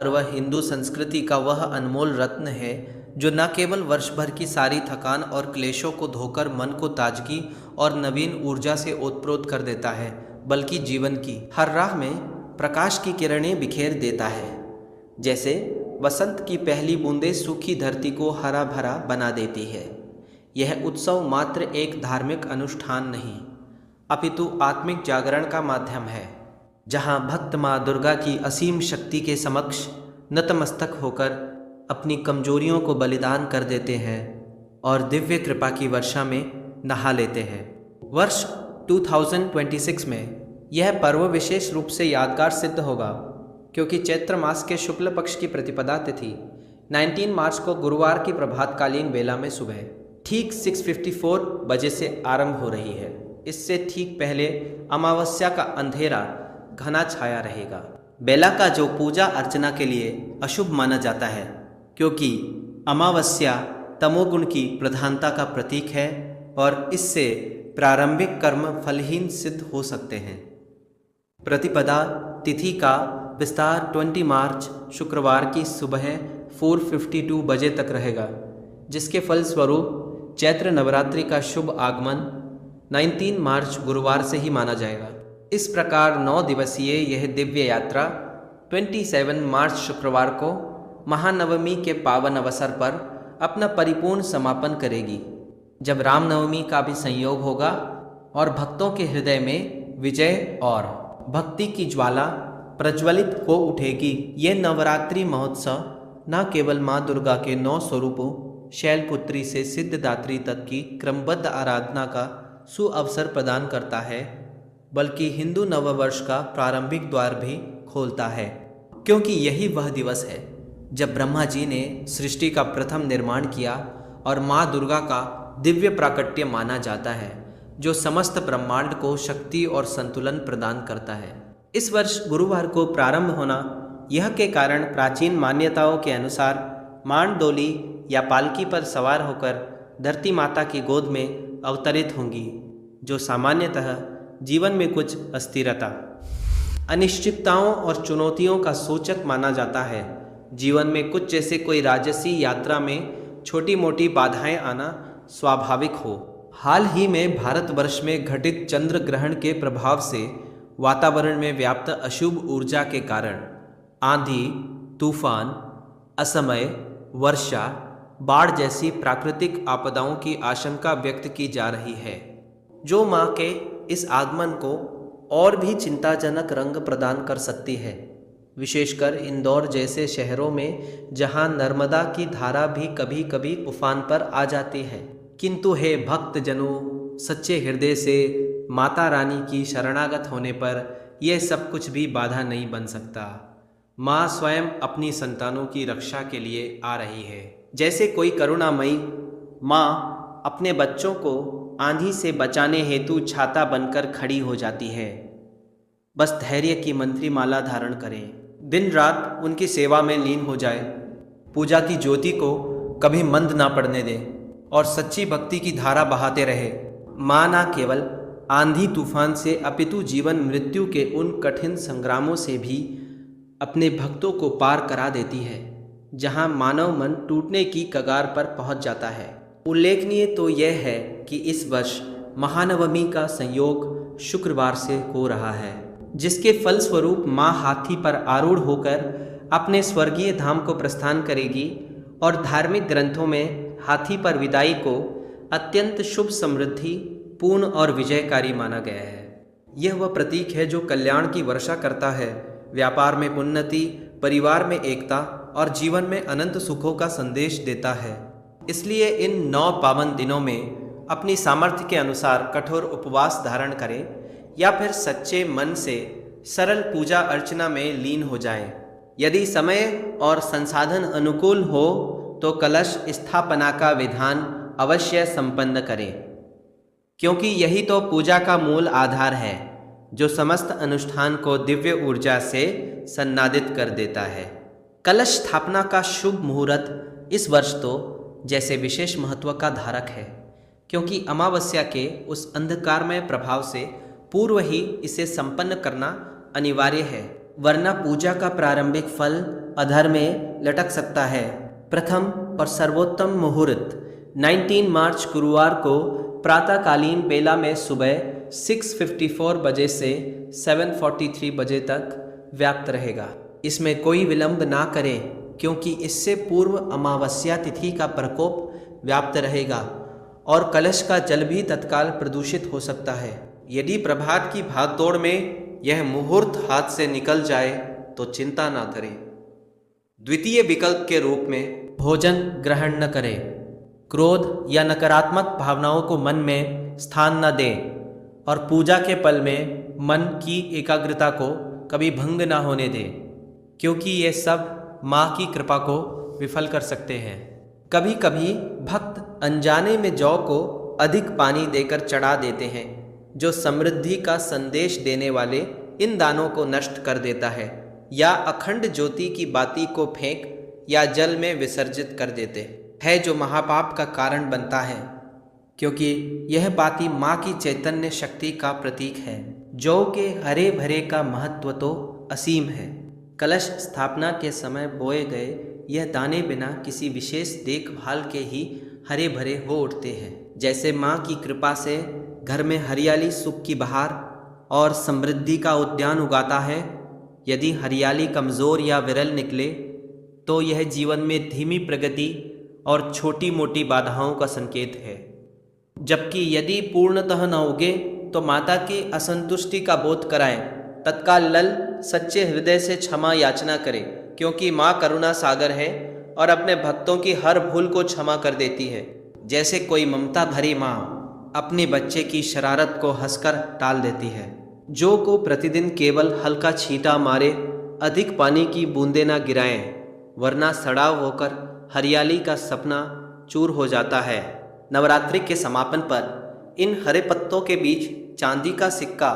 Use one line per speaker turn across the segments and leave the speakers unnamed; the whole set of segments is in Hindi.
और वह हिंदू संस्कृति का वह अनमोल रत्न है जो न केवल वर्ष भर की सारी थकान और क्लेशों को धोकर मन को ताजगी और नवीन ऊर्जा से ओतप्रोत कर देता है, बल्कि जीवन की हर राह में प्रकाश की किरणें बिखेर देता है। जैसे वसंत की पहली बूंदें सूखी धरती को हरा भरा बना देती है। यह उत्सव मात्र एक धार्मिक अनुष्ठान नहीं, अपितु आत्मिक जागरण का माध्यम है, जहाँ भक्त माँ दुर्गा की असीम शक्ति के समक्ष नतमस्तक होकर अपनी कमजोरियों को बलिदान कर देते हैं और दिव्य कृपा की वर्षा में नहा लेते हैं। वर्ष 2026 में यह पर्व विशेष रूप से यादगार सिद्ध होगा, क्योंकि चैत्र मास के शुक्ल पक्ष की प्रतिपदा तिथि 19 मार्च को गुरुवार की प्रभातकालीन बेला में सुबह ठीक 6:54 बजे से आरंभ हो रही है। इससे ठीक पहले अमावस्या का अंधेरा घना छाया रहेगा। बेला का जो पूजा अर्चना के लिए अशुभ माना जाता है, क्योंकि अमावस्या तमोगुण की प्रधानता का प्रतीक है और इससे प्रारंभिक कर्म फलहीन सिद्ध हो सकते हैं। प्रतिपदा तिथि का विस्तार 20 मार्च शुक्रवार की सुबह 4:52 बजे तक रहेगा, जिसके फलस्वरूप चैत्र नवरात्रि का शुभ आगमन 19 मार्च गुरुवार से ही माना जाएगा। इस प्रकार 9 दिवसीय यह दिव्य यात्रा 27 मार्च शुक्रवार को महानवमी के पावन अवसर पर अपना परिपूर्ण समापन करेगी, जब रामनवमी का भी संयोग होगा और भक्तों के हृदय में विजय और भक्ति की ज्वाला प्रज्वलित हो उठेगी। ये नवरात्रि महोत्सव न केवल माँ दुर्गा के 9 स्वरूपों शैलपुत्री से सिद्धदात्री तक की क्रमबद्ध आराधना का सुअवसर प्रदान करता है, बल्कि हिंदू नववर्ष का प्रारंभिक द्वार भी खोलता है, क्योंकि यही वह दिवस है जब ब्रह्मा जी ने सृष्टि का प्रथम निर्माण किया और माँ दुर्गा का दिव्य प्राकट्य माना जाता है, जो समस्त ब्रह्मांड को शक्ति और संतुलन प्रदान करता है। इस वर्ष गुरुवार को प्रारंभ होना यह के कारण प्राचीन मान्यताओं के अनुसार मांड डोली या पालकी पर सवार होकर धरती माता की गोद में अवतरित होंगी, जो सामान्यतः जीवन में कुछ अस्थिरता, अनिश्चितताओं और चुनौतियों का सूचक माना जाता है। जीवन में कुछ जैसे कोई राजसी यात्रा में छोटी मोटी बाधाएं आना स्वाभाविक हो। हाल ही में भारतवर्ष में घटित चंद्र ग्रहण के प्रभाव से वातावरण में व्याप्त अशुभ ऊर्जा के कारण आंधी, तूफान, असमय वर्षा, बाढ़ जैसी प्राकृतिक आपदाओं की आशंका व्यक्त की जा रही है, जो माँ के इस आगमन को और भी चिंताजनक रंग प्रदान कर सकती है, विशेषकर इंदौर जैसे शहरों में, जहां नर्मदा की धारा भी कभी कभी उफान पर आ जाती है। किंतु हे भक्तजनों, सच्चे हृदय से माता रानी की शरणागत होने पर यह सब कुछ भी बाधा नहीं बन सकता। माँ स्वयं अपनी संतानों की रक्षा के लिए आ रही है। जैसे कोई करुणामयी माँ अपने बच्चों को आंधी से बचाने हेतु छाता बनकर खड़ी हो जाती है। बस धैर्य की मंत्री माला धारण करें, दिन रात उनकी सेवा में लीन हो जाए, पूजा की ज्योति को कभी मंद ना पड़ने दें और सच्ची भक्ति की धारा बहाते रहे। माँ न केवल आंधी तूफान से अपितु जीवन मृत्यु के उन कठिन संग्रामों से भी अपने भक्तों को पार करा देती है, जहाँ मानव मन टूटने की कगार पर पहुँच जाता है। उल्लेखनीय तो यह है कि इस वर्ष महानवमी का संयोग शुक्रवार से हो रहा है, जिसके फलस्वरूप माँ हाथी पर आरूढ़ होकर अपने स्वर्गीय धाम को प्रस्थान करेगी और धार्मिक ग्रंथों में हाथी पर विदाई को अत्यंत शुभ, समृद्धि पूर्ण और विजयकारी माना गया है। यह वह प्रतीक है जो कल्याण की वर्षा करता है, व्यापार में उन्नति, परिवार में एकता और जीवन में अनंत सुखों का संदेश देता है। इसलिए इन 9 पावन दिनों में अपनी सामर्थ्य के अनुसार कठोर उपवास धारण करें या फिर सच्चे मन से सरल पूजा अर्चना में लीन हो जाएं। यदि समय और संसाधन अनुकूल हो तो कलश स्थापना का विधान अवश्य संपन्न करें, क्योंकि यही तो पूजा का मूल आधार है, जो समस्त अनुष्ठान को दिव्य ऊर्जा से सन्नादित कर देता है। कलश स्थापना का शुभ मुहूर्त इस वर्ष तो जैसे विशेष महत्व का धारक है, क्योंकि अमावस्या के उस अंधकारमय प्रभाव से पूर्व ही इसे संपन्न करना अनिवार्य है। वरना पूजा का प्रारंभिक फल अधर में लटक सकता है। प्रथम और सर्वोत्तम मुहूर्त 19 मार्च गुरुवार को प्रातःकालीन बेला में सुबह 6:54 बजे से 7:43 बजे तक व्याप्त रहेगा। इसमें कोई विलंब ना करें, क्योंकि इससे पूर्व अमावस्या तिथि का प्रकोप व्याप्त रहेगा और कलश का जल भी तत्काल प्रदूषित हो सकता है। यदि प्रभात की भागदौड़ में यह मुहूर्त हाथ से निकल जाए तो चिंता ना करें। द्वितीय विकल्प के रूप में भोजन ग्रहण न करें। क्रोध या नकारात्मक भावनाओं को मन में स्थान न दें और पूजा के पल में मन की एकाग्रता को कभी भंग ना होने दें, क्योंकि ये सब माँ की कृपा को विफल कर सकते हैं। कभी कभी भक्त अनजाने में जौ को अधिक पानी देकर चढ़ा देते हैं, जो समृद्धि का संदेश देने वाले इन दानों को नष्ट कर देता है, या अखंड ज्योति की बाती को फेंक या जल में विसर्जित कर देते हैं, जो महापाप का कारण बनता है, क्योंकि यह बाती माँ की चैतन्य शक्ति का प्रतीक है। जौ के हरे भरे का महत्व तो असीम है। कलश स्थापना के समय बोए गए यह दाने बिना किसी विशेष देखभाल के ही हरे भरे हो उठते हैं। जैसे माँ की कृपा से घर में हरियाली सुख की बहार और समृद्धि का उद्यान उगाता है, यदि हरियाली कमज़ोर या विरल निकले तो यह जीवन में धीमी प्रगति और छोटी मोटी बाधाओं का संकेत है। जबकि यदि पूर्णतः न उगे तो माता की असंतुष्टि का बोध कराएं। तत्काल लल सच्चे हृदय से क्षमा याचना करें, क्योंकि माँ करुणा सागर है और अपने भक्तों की हर भूल को क्षमा कर देती है। जैसे कोई ममता भरी माँ अपने बच्चे की शरारत को हंसकर टाल देती है। जौ को प्रतिदिन केवल हल्का छींटा मारे, अधिक पानी की बूंदें ना गिराएं, वरना सड़ाव होकर हरियाली का सपना चूर हो जाता है। नवरात्रि के समापन पर इन हरे पत्तों के बीच चांदी का सिक्का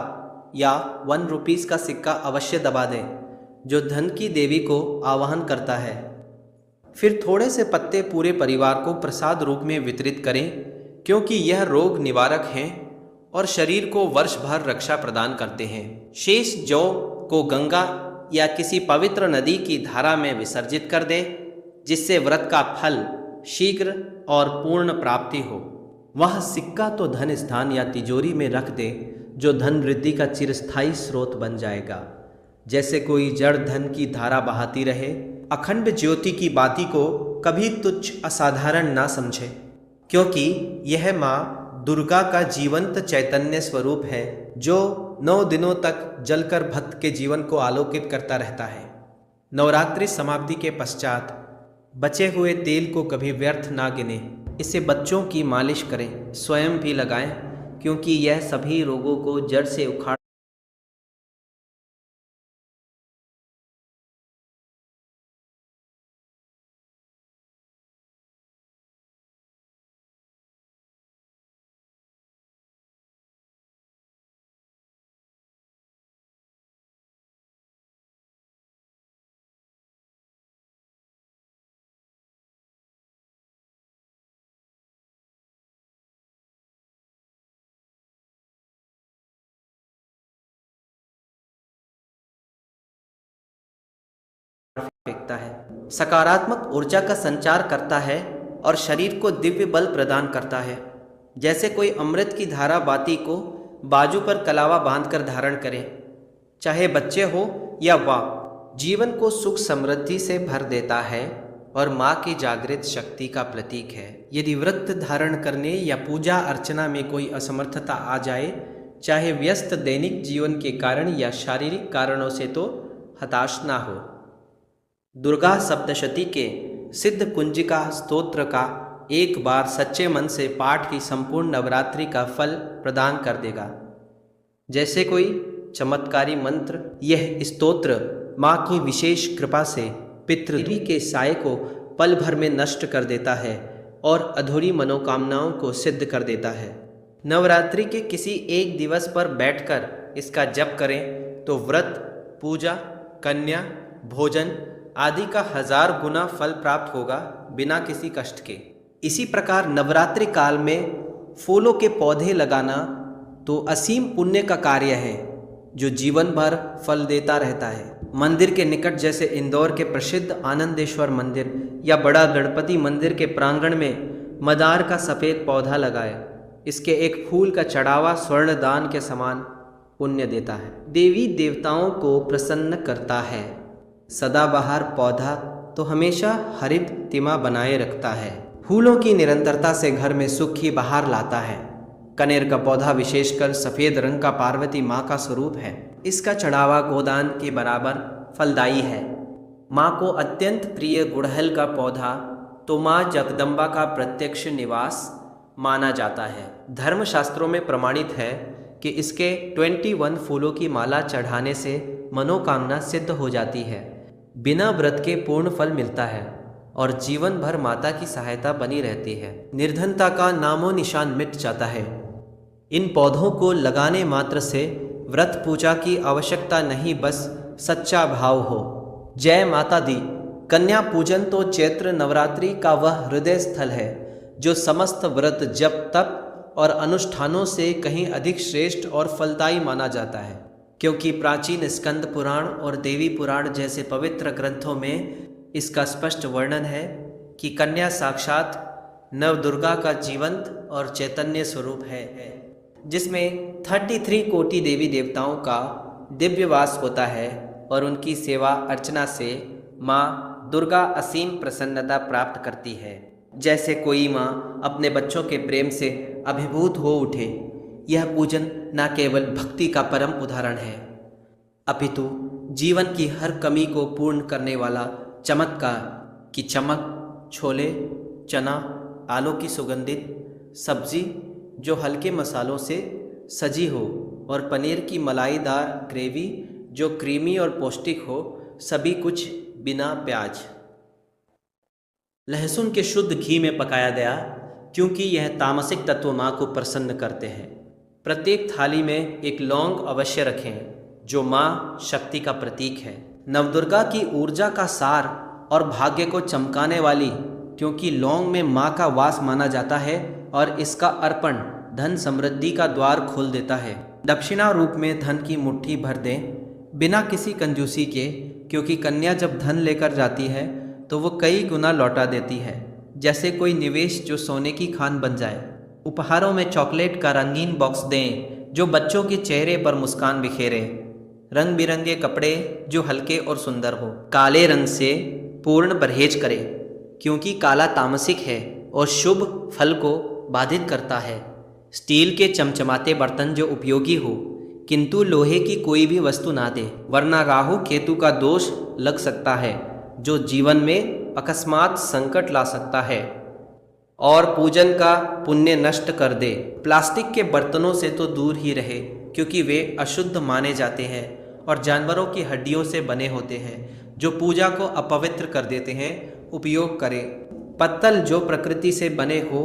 या 1 रुपीस का सिक्का अवश्य दबा दें, जो धन की देवी को आवाहन करता है। फिर थोड़े से पत्ते पूरे परिवार को प्रसाद रूप में वितरित करें, क्योंकि यह रोग निवारक हैं और शरीर को वर्ष भर रक्षा प्रदान करते हैं। शेष जौ को गंगा या किसी पवित्र नदी की धारा में विसर्जित कर दें, जिससे व्रत का फल शीघ्र और पूर्ण प्राप्ति हो। वह सिक्का तो धन स्थान या तिजोरी में रख दें, जो धन वृद्धि का चिरस्थायी स्रोत बन जाएगा। जैसे कोई जड़ धन की धारा बहाती रहे। अखंड ज्योति की बाती को कभी तुच्छ असाधारण ना समझे, क्योंकि यह माँ दुर्गा का जीवंत चैतन्य स्वरूप है, जो 9 दिनों तक जलकर भक्त के जीवन को आलोकित करता रहता है। नवरात्रि समाप्ति के पश्चात बचे हुए तेल को कभी व्यर्थ ना गिने। इसे बच्चों की मालिश करें, स्वयं भी लगाएं, क्योंकि यह सभी रोगों को जड़ से उखाड़ फेंकता है, सकारात्मक ऊर्जा का संचार करता है और शरीर को दिव्य बल प्रदान करता है। जैसे कोई अमृत की धारा बाती को बाजू पर कलावा बांधकर धारण करें, चाहे बच्चे हो या वाह, जीवन को सुख समृद्धि से भर देता है और माँ की जागृत शक्ति का प्रतीक है। यदि व्रत धारण करने या पूजा अर्चना में कोई असमर्थता आ जाए, चाहे व्यस्त दैनिक जीवन के कारण या शारीरिक कारणों से, तो हताश ना हो। दुर्गा सप्तशती के सिद्ध कुंजिका स्तोत्र का एक बार सच्चे मन से पाठ ही संपूर्ण नवरात्रि का फल प्रदान कर देगा। जैसे कोई चमत्कारी मंत्र, यह स्तोत्र माँ की विशेष कृपा से पितृदेवी के साये को पल भर में नष्ट कर देता है और अधूरी मनोकामनाओं को सिद्ध कर देता है। नवरात्रि के किसी एक दिवस पर बैठकर इसका जप करें तो व्रत, पूजा, कन्या, भोजन आदि का 1000 गुना फल प्राप्त होगा, बिना किसी कष्ट के। इसी प्रकार नवरात्रि काल में फूलों के पौधे लगाना तो असीम पुण्य का कार्य है, जो जीवन भर फल देता रहता है। मंदिर के निकट जैसे इंदौर के प्रसिद्ध आनंदेश्वर मंदिर या बड़ा गणपति मंदिर के प्रांगण में मदार का सफ़ेद पौधा लगाए। इसके एक फूल का चढ़ावा स्वर्ण दान के समान पुण्य देता है, देवी देवताओं को प्रसन्न करता है। सदाबहार पौधा तो हमेशा हरित तिमा बनाए रखता है। फूलों की निरंतरता से घर में सुख की बहार लाता है। कनेर का पौधा विशेषकर सफ़ेद रंग का पार्वती माँ का स्वरूप है। इसका चढ़ावा गोदान के बराबर फलदायी है। माँ को अत्यंत प्रिय गुड़हल का पौधा तो माँ जगदम्बा का प्रत्यक्ष निवास माना जाता है। धर्मशास्त्रों में प्रमाणित है कि इसके 21 फूलों की माला चढ़ाने से मनोकामना सिद्ध हो जाती है, बिना व्रत के पूर्ण फल मिलता है और जीवन भर माता की सहायता बनी रहती है। निर्धनता का नामो निशान मिट जाता है। इन पौधों को लगाने मात्र से व्रत पूजा की आवश्यकता नहीं, बस सच्चा भाव हो। जय माता दी। कन्या पूजन तो चैत्र नवरात्रि का वह हृदय स्थल है जो समस्त व्रत जप तप और अनुष्ठानों से कहीं अधिक श्रेष्ठ और फलदायी माना जाता है, क्योंकि प्राचीन स्कंद पुराण और देवी पुराण जैसे पवित्र ग्रंथों में इसका स्पष्ट वर्णन है कि कन्या साक्षात नवदुर्गा का जीवंत और चैतन्य स्वरूप है, जिसमें 33 कोटि देवी देवताओं का दिव्य वास होता है और उनकी सेवा अर्चना से माँ दुर्गा असीम प्रसन्नता प्राप्त करती है। जैसे कोई माँ अपने बच्चों के प्रेम से अभिभूत हो उठे। यह पूजन न केवल भक्ति का परम उदाहरण है, अपितु जीवन की हर कमी को पूर्ण करने वाला चमत्कार की चमक। छोले, चना, आलू की सुगंधित सब्जी जो हल्के मसालों से सजी हो और पनीर की मलाईदार ग्रेवी जो क्रीमी और पौष्टिक हो, सभी कुछ बिना प्याज लहसुन के शुद्ध घी में पकाया गया, क्योंकि यह तामसिक तत्व माँ को प्रसन्न करते हैं। प्रत्येक थाली में एक लौंग अवश्य रखें जो माँ शक्ति का प्रतीक है, नवदुर्गा की ऊर्जा का सार और भाग्य को चमकाने वाली, क्योंकि लौंग में माँ का वास माना जाता है और इसका अर्पण धन समृद्धि का द्वार खोल देता है। दक्षिणा रूप में धन की मुट्ठी भर दें बिना किसी कंजूसी के, क्योंकि कन्या जब धन लेकर जाती है तो वो कई गुना लौटा देती है, जैसे कोई निवेश जो सोने की खान बन जाए। उपहारों में चॉकलेट का रंगीन बॉक्स दें जो बच्चों के चेहरे पर मुस्कान बिखेरे। रंग बिरंगे कपड़े जो हल्के और सुंदर हो। काले रंग से पूर्ण परहेज करें, क्योंकि काला तामसिक है और शुभ फल को बाधित करता है। स्टील के चमचमाते बर्तन जो उपयोगी हो, किंतु लोहे की कोई भी वस्तु ना दे, वरना राहु केतु का दोष लग सकता है जो जीवन में अकस्मात संकट ला सकता है और पूजन का पुण्य नष्ट कर दे। प्लास्टिक के बर्तनों से तो दूर ही रहे, क्योंकि वे अशुद्ध माने जाते हैं और जानवरों की हड्डियों से बने होते हैं जो पूजा को अपवित्र कर देते हैं। उपयोग करें पत्तल जो प्रकृति से बने हो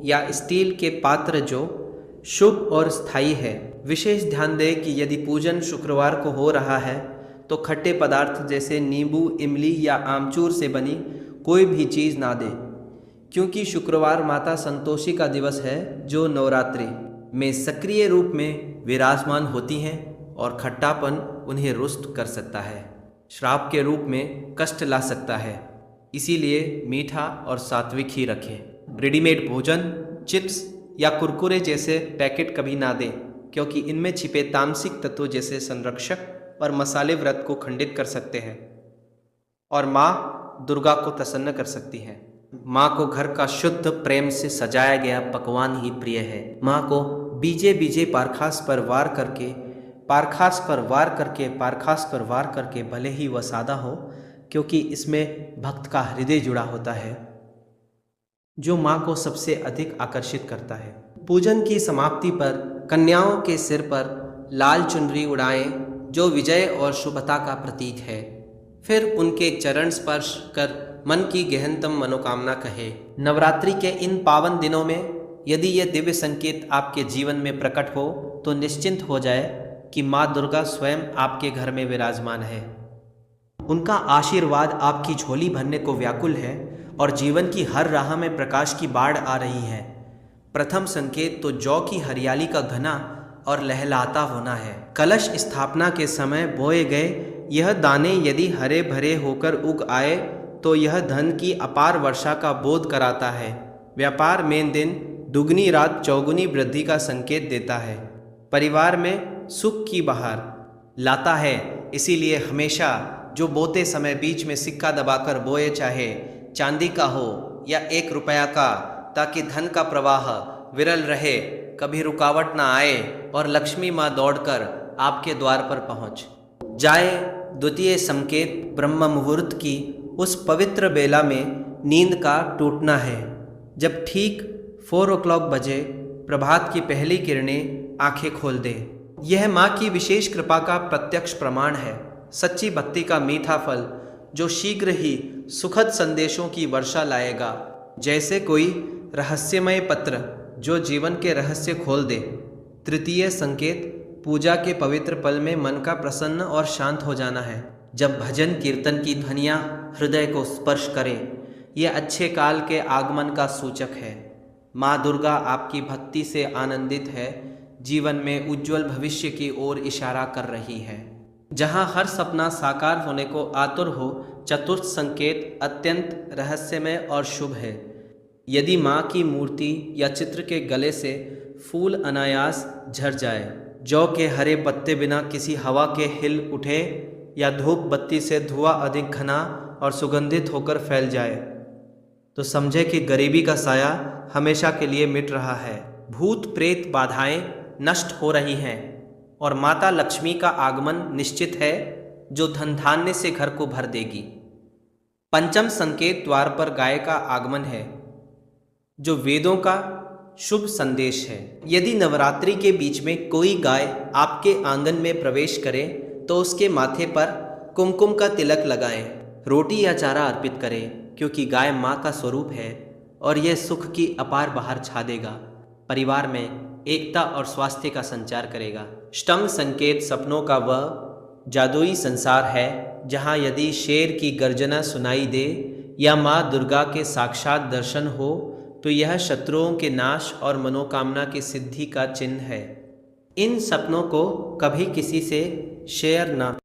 या स्टील के पात्र जो शुभ और स्थायी है। विशेष ध्यान दें कि यदि पूजन शुक्रवार को हो रहा है तो खट्टे पदार्थ जैसे नींबू, इमली या आमचूर से बनी कोई भी चीज़ ना दें, क्योंकि शुक्रवार माता संतोषी का दिवस है जो नवरात्रि में सक्रिय रूप में विराजमान होती हैं और खट्टापन उन्हें रुष्ट कर सकता है, श्राप के रूप में कष्ट ला सकता है। इसीलिए मीठा और सात्विक ही रखें। रेडीमेड भोजन, चिप्स या कुरकुरे जैसे पैकेट कभी ना दें, क्योंकि इनमें छिपे तामसिक तत्व जैसे संरक्षक और मसाले व्रत को खंडित कर सकते हैं और माँ दुर्गा को प्रसन्न कर सकती है। माँ को घर का शुद्ध प्रेम से सजाया गया पकवान ही प्रिय है। माँ को बीजे बीजे पारखास पर वार करके, पारखास पर वार करके, पारखास पर वार करके, भले ही वह सादा हो, क्योंकि इसमें भक्त का हृदय जुड़ा होता है जो माँ को सबसे अधिक आकर्षित करता है। पूजन की समाप्ति पर कन्याओं के सिर पर लाल चुनरी उड़ाएं जो विजय और शुभता का प्रतीक है। फिर उनके चरण स्पर्श कर मन की गहनतम मनोकामना कहे। नवरात्रि के इन पावन दिनों में यदि यह दिव्य संकेत आपके जीवन में प्रकट हो तो निश्चिंत हो जाए कि माँ दुर्गा स्वयं आपके घर में विराजमान है। उनका आशीर्वाद आपकी झोली भरने को व्याकुल है और जीवन की हर राह में प्रकाश की बाढ़ आ रही है। प्रथम संकेत तो जौ की हरियाली का घना और लहलहाता होना है। कलश स्थापना के समय बोए गए यह दाने यदि हरे भरे होकर उग आए तो यह धन की अपार वर्षा का बोध कराता है। व्यापार में दिन दुगनी रात चौगुनी वृद्धि का संकेत देता है। परिवार में सुख की बहार लाता है। इसीलिए हमेशा जो बोते समय बीच में सिक्का दबाकर बोए, चाहे चांदी का हो या 1 रुपया का, ताकि धन का प्रवाह विरल रहे, कभी रुकावट ना आए और लक्ष्मी माँ दौड़कर आपके द्वार पर पहुँच जाए। द्वितीय संकेत ब्रह्म मुहूर्त की उस पवित्र बेला में नींद का टूटना है, जब ठीक 4 o'clock बजे प्रभात की पहली किरणें आंखें खोल दे। यह माँ की विशेष कृपा का प्रत्यक्ष प्रमाण है। सच्ची भक्ति का मीठा फल जो शीघ्र ही सुखद संदेशों की वर्षा लाएगा, जैसे कोई रहस्यमय पत्र जो जीवन के रहस्य खोल दे। तृतीय संकेत पूजा के पवित्र पल में मन का प्रसन्न और शांत हो जाना है, जब भजन कीर्तन की ध्वनियाँ हृदय को स्पर्श करें। यह अच्छे काल के आगमन का सूचक है। माँ दुर्गा आपकी भक्ति से आनंदित है, जीवन में उज्जवल भविष्य की ओर इशारा कर रही है, जहाँ हर सपना साकार होने को आतुर हो। चतुर्थ संकेत अत्यंत रहस्यमय और शुभ है। यदि माँ की मूर्ति या चित्र के गले से फूल अनायास झड़ जाए, जौ के हरे पत्ते बिना किसी हवा के हिल उठे, या धूप बत्ती से धुआं अधिक घना और सुगंधित होकर फैल जाए, तो समझे कि गरीबी का साया हमेशा के लिए मिट रहा है। भूत प्रेत बाधाएं नष्ट हो रही हैं और माता लक्ष्मी का आगमन निश्चित है, जो धन धान्य से घर को भर देगी। पंचम संकेत द्वार पर गाय का आगमन है, जो वेदों का शुभ संदेश है। यदि नवरात्रि के बीच में कोई गाय आपके आंगन में प्रवेश करे तो उसके माथे पर कुमकुम का तिलक लगाएं, रोटी या चारा अर्पित करें, क्योंकि गाय माँ का स्वरूप है और यह सुख की अपार बहार छा देगा। परिवार में एकता और स्वास्थ्य का संचार करेगा। अष्टम संकेत सपनों का वह जादुई संसार है, जहाँ यदि शेर की गर्जना सुनाई दे या माँ दुर्गा के साक्षात दर्शन हो तो यह शत्रुओं के नाश और मनोकामना की सिद्धि का चिन्ह है। इन सपनों को कभी किसी से शेयर ना